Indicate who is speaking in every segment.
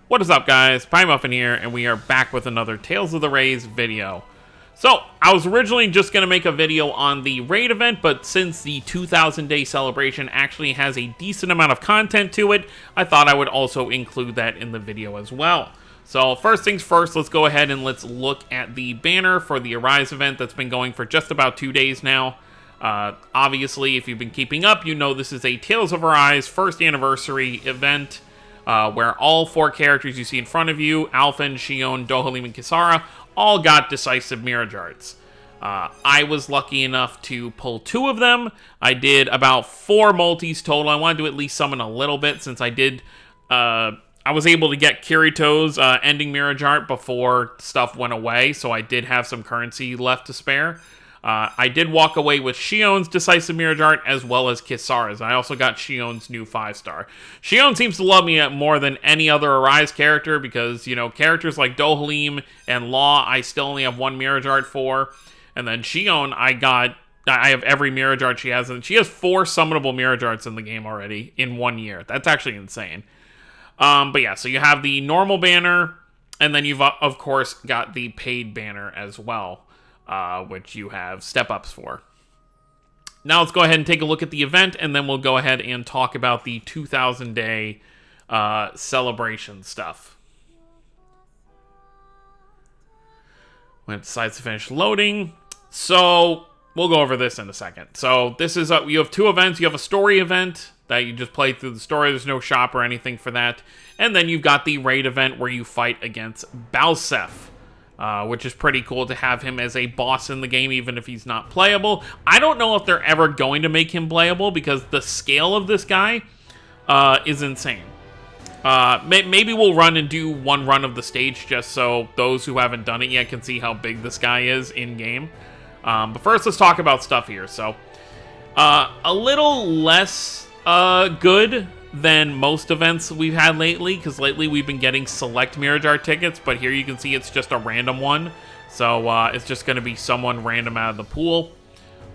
Speaker 1: What is up, guys? PieMuffin here, and we are back with another Tales of the Rays video. So, I was originally just going to make a video on the raid event, but since the 2,000 day celebration actually has a decent amount of content to it, I thought I would also include that in the video as well. So, first things first, let's go ahead and let's look at the banner for the Arise event that's been going for just about 2 days now. Obviously, if you've been keeping up, you know this is a Tales of Arise first anniversary event. Where all 4 characters you see in front of you, Alphen, Xion, Dohalim, and Kisara, all got decisive Mirage Arts. I was lucky enough to pull 2 of them. I did about 4 multis total. I wanted to at least summon a little bit since I did... I was able to get Kirito's ending Mirage Art before stuff went away, so I did have some currency left to spare. I did walk away with Xion's Decisive Mirage Art as well as Kisara's. I also got Xion's new 5-star. Xion seems to love me more than any other Arise character because, you know, characters like Dohalim and Law, I still only have 1 Mirage Art for. And then Xion, I have every Mirage Art she has, and she has 4 summonable Mirage Arts in the game already in 1 year. That's actually insane. But yeah, so you have the normal banner, and then you've, of course, got the paid banner as well. Which you have step-ups for. Now let's go ahead and take a look at the event, and then we'll go ahead and talk about the 2,000 day celebration stuff. When it decides to finish loading, so we'll go over this in a second. So this is you have 2 events. You have a story event that you just play through the story. There's no shop or anything for that. And then you've got the raid event where you fight against Balseph. Which is pretty cool to have him as a boss in the game, even if he's not playable. I don't know if they're ever going to make him playable, because the scale of this guy is insane. Maybe we'll run and do 1 run of the stage, just so those who haven't done it yet can see how big this guy is in-game. But first, let's talk about stuff here. So, a little less good than most events we've had lately, because lately we've been getting select Mirage Art tickets, but here you can see it's just a random one, so it's just going to be someone random out of the pool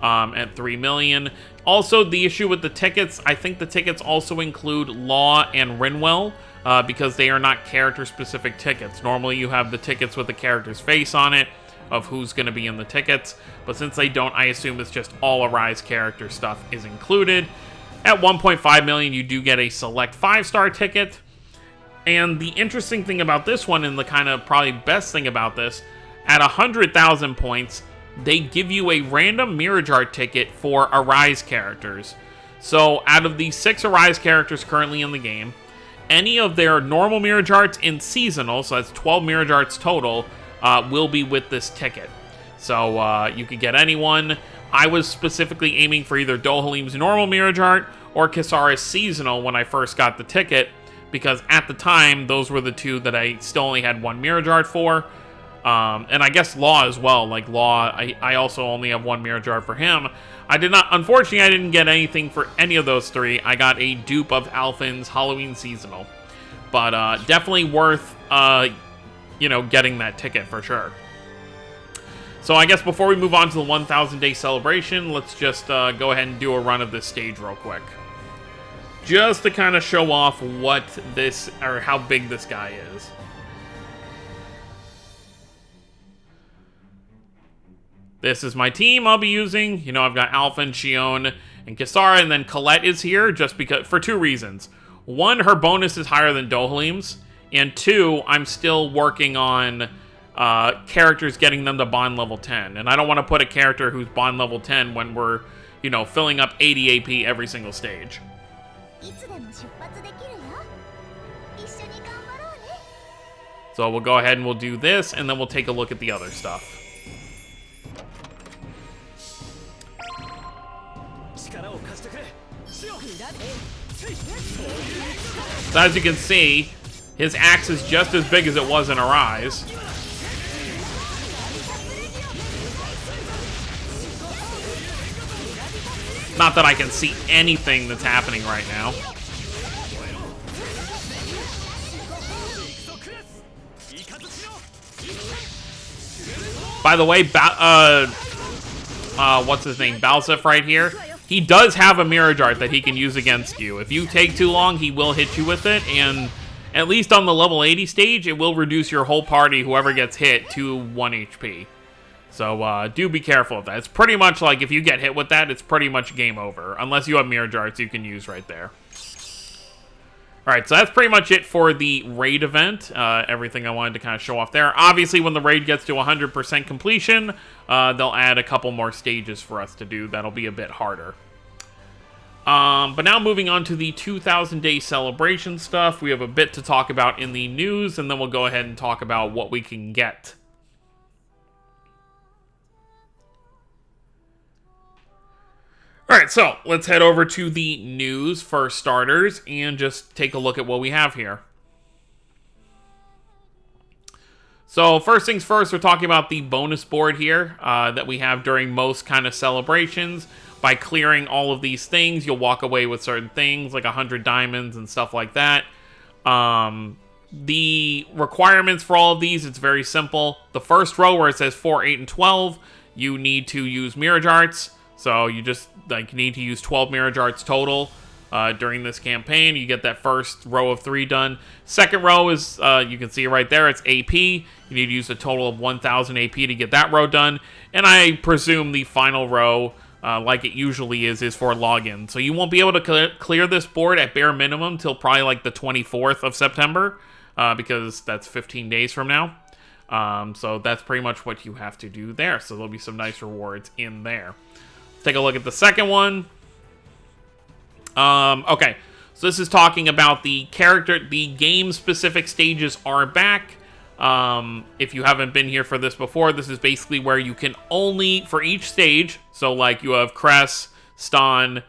Speaker 1: at 3 million. Also, the issue with the tickets, I think the tickets also include Law and Rinwell, because they are not character-specific tickets. Normally you have the tickets with the character's face on it, of who's going to be in the tickets, but since they don't, I assume it's just all Arise character stuff is included. At 1.5 million, you do get a select 5-star ticket. And the interesting thing about this one, and the kind of probably best thing about this, at 100,000 points, they give you a random Mirage Art ticket for Arise characters. So, out of the 6 Arise characters currently in the game, any of their normal Mirage Arts and seasonal, so that's 12 Mirage Arts total, will be with this ticket. So, you could get anyone. I was specifically aiming for either Dohalim's normal Mirage Art or Kisara's seasonal when I first got the ticket, because at the time, those were the 2 that I still only had 1 Mirage Art for. And I guess Law as well. Like Law, I also only have 1 Mirage Art for him. Unfortunately, I didn't get anything for any of those 3. I got a dupe of Alphen's Halloween seasonal. But definitely worth, getting that ticket for sure. So I guess before we move on to the 1,000 day celebration, let's just go ahead and do a run of this stage real quick. Just to kind of show off how big this guy is. This is my team I'll be using. You know, I've got Alphen, Xion, and Kisara, and then Colette is here just because, for 2 reasons. 1, her bonus is higher than Dohalim's, and 2, I'm still working on characters, getting them to bond level 10. And I don't want to put a character who's bond level 10 when we're, filling up 80 AP every single stage. So we'll go ahead and we'll do this, and then we'll take a look at the other stuff. So as you can see, his axe is just as big as it was in Arise. Not that I can see anything that's happening right now. By the way, what's his name? Balseph right here. He does have a Mirage Art that he can use against you. If you take too long, he will hit you with it, and at least on the level 80 stage, it will reduce your whole party, whoever gets hit, to 1 HP. So do be careful of that. It's pretty much like if you get hit with that, it's pretty much game over. Unless you have Mirror Jarts you can use right there. Alright, so that's pretty much it for the raid event. Everything I wanted to kind of show off there. Obviously, when the raid gets to 100% completion, they'll add a couple more stages for us to do. That'll be a bit harder. But now moving on to the 2,000-day celebration stuff. We have a bit to talk about in the news, and then we'll go ahead and talk about what we can get. Alright, so let's head over to the news for starters and just take a look at what we have here. So first things first, we're talking about the bonus board here that we have during most kind of celebrations. By clearing all of these things, you'll walk away with certain things like 100 diamonds and stuff like that. The requirements for all of these, it's very simple. The first row where it says 4, 8, and 12, you need to use Mirror Jarts. So you just need to use 12 Mirror Jarts total during this campaign. You get that first row of 3 done. Second row is, you can see right there, it's AP. You need to use a total of 1,000 AP to get that row done. And I presume the final row, like it usually is for login. So you won't be able to clear this board at bare minimum till probably like the 24th of September, because that's 15 days from now. So that's pretty much what you have to do there. So there'll be some nice rewards in there. Take a look at the second one. Okay, so this is talking about the game-specific stages are back. If you haven't been here for this before, this is basically where you can only, for each stage, so like you have Cress, Ston,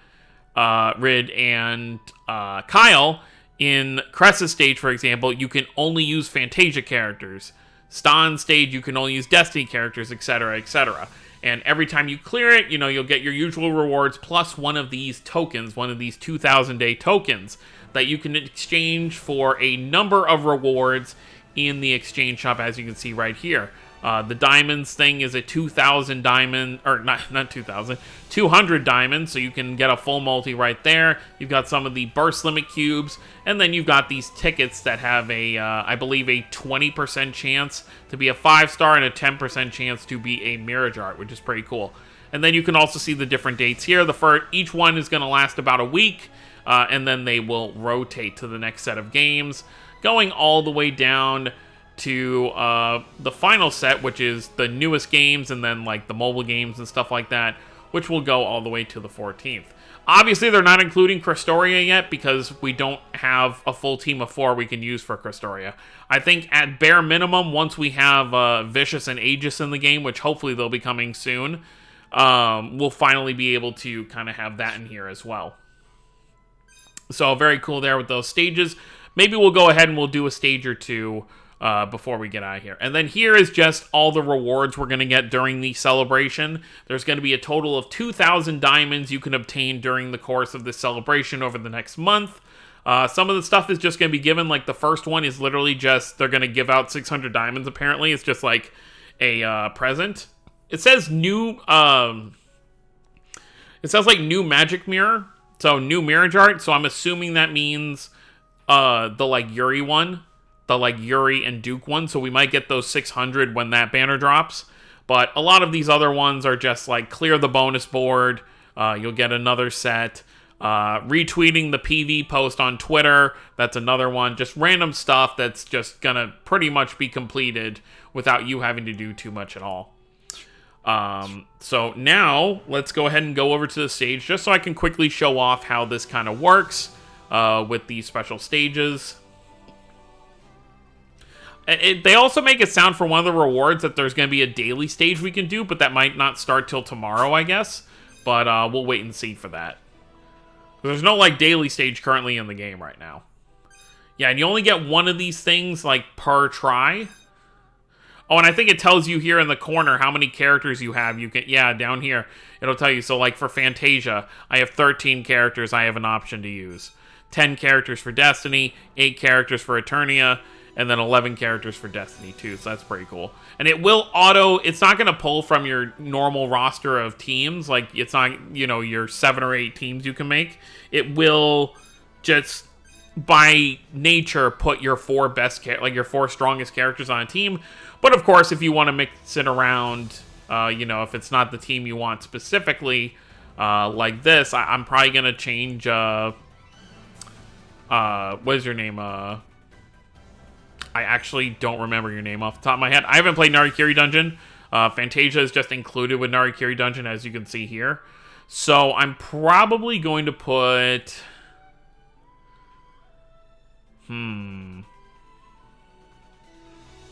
Speaker 1: Rid, and Kyle. In Cress's stage, for example, you can only use Fantasia characters. Ston's stage, you can only use Destiny characters, etc., etc. And every time you clear it, you'll get your usual rewards plus one of these tokens, one of these 2,000-day tokens that you can exchange for a number of rewards in the exchange shop, as you can see right here. The diamonds thing is a 2,000 diamond, or not 2,000, 200 diamonds, so you can get a full multi right there. You've got some of the burst limit cubes, and then you've got these tickets that have a, I believe, a 20% chance to be a 5-star and a 10% chance to be a Mirror Jart, which is pretty cool. And then you can also see the different dates here. Each one is going to last about a week, and then they will rotate to the next set of games, going all the way down to the final set, which is the newest games, and then like the mobile games and stuff like that, which will go all the way to the 14th. Obviously, they're not including Christoria yet because we don't have a full team of 4 we can use for Christoria. I think at bare minimum, once we have Vicious and Aegis in the game, which hopefully they'll be coming soon, we'll finally be able to kind of have that in here as well. So very cool there with those stages. Maybe we'll go ahead and we'll do a stage or two before we get out of here. And then here is just all the rewards we're going to get during the celebration. There's going to be a total of 2,000 diamonds you can obtain during the course of this celebration over the next month. Some of the stuff is just going to be given, like the first one is literally just, they're going to give out 600 diamonds apparently. It's just like a present. It says new, it says like new magic mirror. So new Mirror Jart. So I'm assuming that means the like Yuri one. The like Yuri and Duke one, so we might get those 600 when that banner drops. But a lot of these other ones are just like clear the bonus board, you'll get another set. Retweeting the PV post on Twitter, that's another one. Just random stuff that's just gonna pretty much be completed without you having to do too much at all. So now let's go ahead and go over to the stage just so I can quickly show off how this kind of works with these special stages. They also make it sound for one of the rewards that there's going to be a daily stage we can do, but that might not start till tomorrow, I guess. But we'll wait and see for that. There's no like daily stage currently in the game right now. Yeah, and you only get one of these things like per try. Oh, and I think it tells you here in the corner how many characters you have. You can, yeah, down here it'll tell you. So like for Fantasia, I have 13 characters I have an option to use. 10 characters for Destiny, 8 characters for Eternia, and then 11 characters for Destiny 2, so that's pretty cool. And it will it's not going to pull from your normal roster of teams, like it's not, your 7 or 8 teams you can make. It will just by nature put your four best, like your four strongest characters on a team. But of course, if you want to mix it around, you know, if it's not the team you want specifically, like this, I'm probably gonna change. What is your name? I actually don't remember your name off the top of my head. I haven't played Narikiri Dungeon. Fantasia is just included with Narikiri Dungeon, as you can see here. So I'm probably going to put...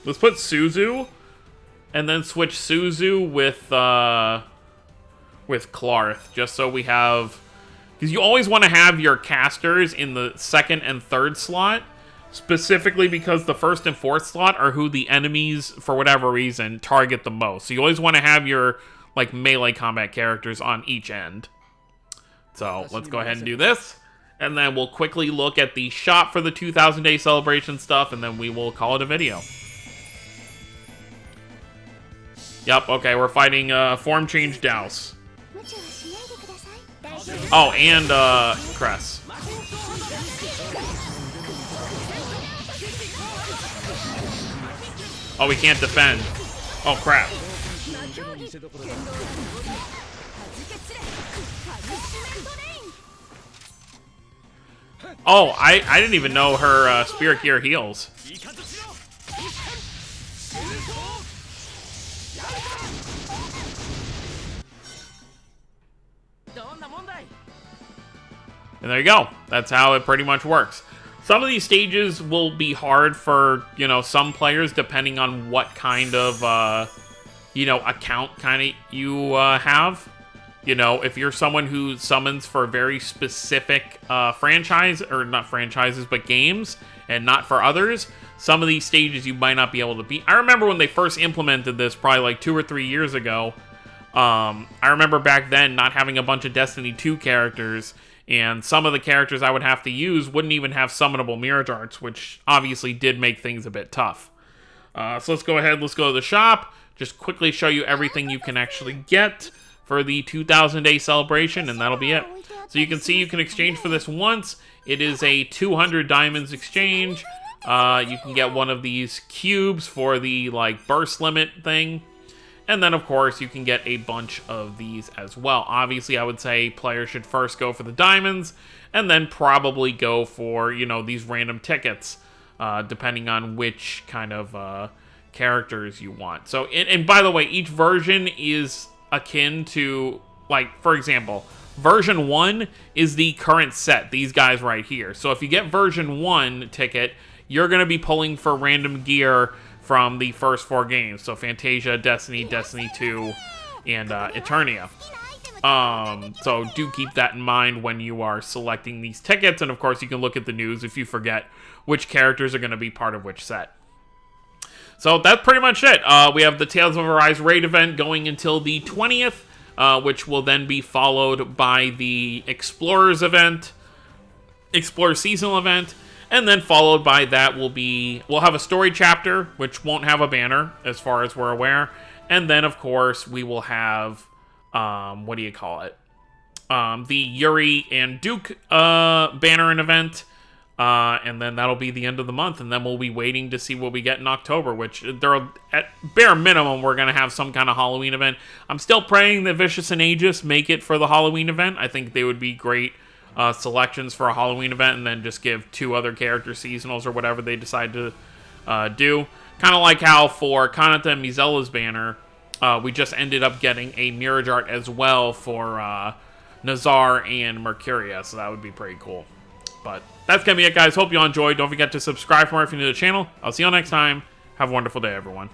Speaker 1: Let's put Suzu, and then switch Suzu with Clarth, just so we have... Because you always want to have your casters in the second and third slot, specifically because the first and fourth slot are who the enemies, for whatever reason, target the most. So you always want to have your, like, melee combat characters on each end. So let's go ahead and do this. And then we'll quickly look at the shop for the 2,000 day celebration stuff, and then we will call it a video. Yep, okay, we're fighting Form Change Douse. Oh, and Cress. Oh, we can't defend. Oh, crap. Oh, I didn't even know her Spirit Gear heals. And there you go. That's how it pretty much works. Some of these stages will be hard for, you know, some players, depending on what kind of, you know, account kind of you have. You know, if you're someone who summons for very specific franchise, or not franchises, but games, and not for others, some of these stages you might not be able to beat. I remember when they first implemented this, probably like 2 or 3 years ago. I remember back then not having a bunch of Destiny 2 characters, and some of the characters I would have to use wouldn't even have summonable mirror darts, which obviously did make things a bit tough. So let's go ahead, let's go to the shop, just quickly show you everything you can actually get for the 2,000 day celebration, and that'll be it. So you can see you can exchange for this once. It is a 200 diamonds exchange. You can get one of these cubes for the, like, burst limit thing. And then, of course, you can get a bunch of these as well. Obviously, I would say players should first go for the diamonds, and then probably go for, you know, these random tickets, depending on which kind of characters you want. So, and by the way, each version is akin to, like, for example, version 1 is the current set, these guys right here. So if you get version 1 ticket, you're going to be pulling for random gear from the first 4 games. So Fantasia, Destiny, Destiny 2, and Eternia. So do keep that in mind when you are selecting these tickets. And of course, you can look at the news if you forget which characters are going to be part of which set. So that's pretty much it. We have the Tales of Arise raid event going until the 20th, which will then be followed by the Explorers event, Explorer seasonal event, and then followed by that we'll have a story chapter, which won't have a banner as far as we're aware, and then of course we will have what do you call it? The Yuri and Duke banner and event. And then that'll be the end of the month, and then we'll be waiting to see what we get in October, which at bare minimum, we're going to have some kind of Halloween event. I'm still praying that Vicious and Aegis make it for the Halloween event. I think they would be great selections for a Halloween event, and then just give 2 other character seasonals or whatever they decide to do. Kind of like how for Kanata and Mizella's banner, we just ended up getting a Mirror Dart as well for Nazar and Mercuria, so that would be pretty cool. But that's going to be it, guys. Hope you all enjoyed. Don't forget to subscribe for more if you're new to the channel. I'll see you all next time. Have a wonderful day, everyone.